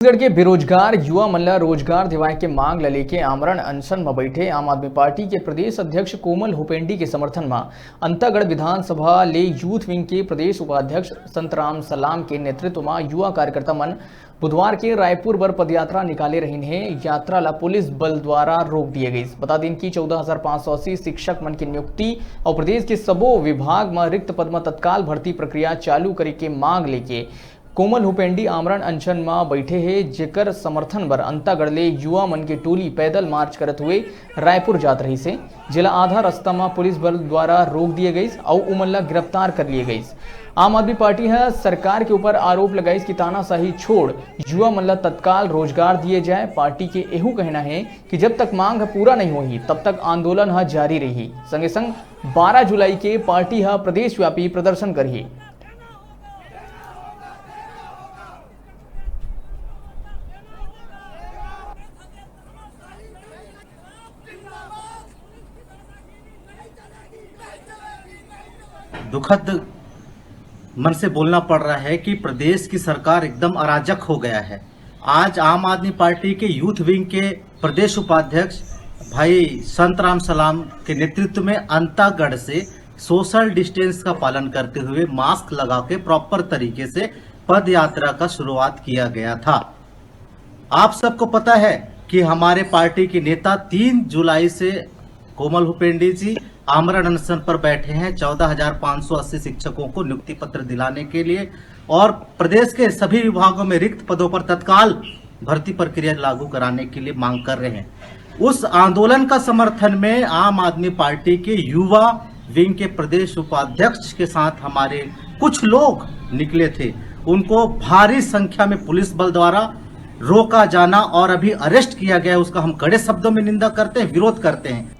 छत्तीसगढ़ के बेरोजगार युवा मन ला रोजगार दिवाए के मांग ल लेके आमरण अनशन में बैठे आम आदमी पार्टी के प्रदेश अध्यक्ष कोमल हुपेंडी के समर्थन में अंतागढ़ विधानसभा ले यूथ विंग के प्रदेश उपाध्यक्ष संतराम सलाम के नेतृत्व में युवा कार्यकर्ता मन बुधवार के रायपुर बर पदयात्रा निकाले रही है। यात्रा ला पुलिस बल द्वारा रोक दिए गई। बता दें कि 14,580 शिक्षक मन की नियुक्ति और प्रदेश के सबो विभाग में रिक्त पद में तत्काल भर्ती प्रक्रिया चालू करे के मांग लेके कोमल हुपेंडी आमरण अनशन में बैठे हैं, जेकर समर्थन बर अंतागढ़ ले युवा मन के टोली पैदल मार्च करते हुए रायपुर जात रही से। जिला आधा रास्ता में पुलिस बल द्वारा रोक दिए गई और उमन ला गिरफ्तार कर लिए गई। आम आदमी पार्टी है सरकार के ऊपर आरोप लगाई कि तानाशाही छोड़ युवा मन ला तत्काल रोजगार दिए जाए। पार्टी के एहू कहना है कि जब तक मांग पूरा नहीं होगी तब तक आंदोलन है जारी रही। संगे संग 12 जुलाई के पार्टी है प्रदेश व्यापी प्रदर्शन करिए। दुखद मन से बोलना पड़ रहा है कि प्रदेश की सरकार एकदम अराजक हो गया है। आज आम आदमी पार्टी के यूथ विंग के प्रदेश उपाध्यक्ष भाई संतराम सलाम के नेतृत्व में अंतागढ़ से सोशल डिस्टेंस का पालन करते हुए मास्क लगा के प्रॉपर तरीके से पद यात्रा का शुरुआत किया गया था। आप सबको पता है कि हमारे पार्टी के नेता 3 जुलाई से कोमल हुपेंडी जी आमरण अनशन पर बैठे हैं 14,580 शिक्षकों को नियुक्ति पत्र दिलाने के लिए और प्रदेश के सभी विभागों में रिक्त पदों पर तत्काल भर्ती प्रक्रिया लागू कराने के लिए मांग कर रहे हैं। उस आंदोलन का समर्थन में आम आदमी पार्टी के युवा विंग के प्रदेश उपाध्यक्ष के साथ हमारे कुछ लोग निकले थे। उनको भारी संख्या में पुलिस बल द्वारा रोका जाना और अभी अरेस्ट किया गया, उसका हम कड़े शब्दों में निंदा करते हैं, विरोध करते हैं।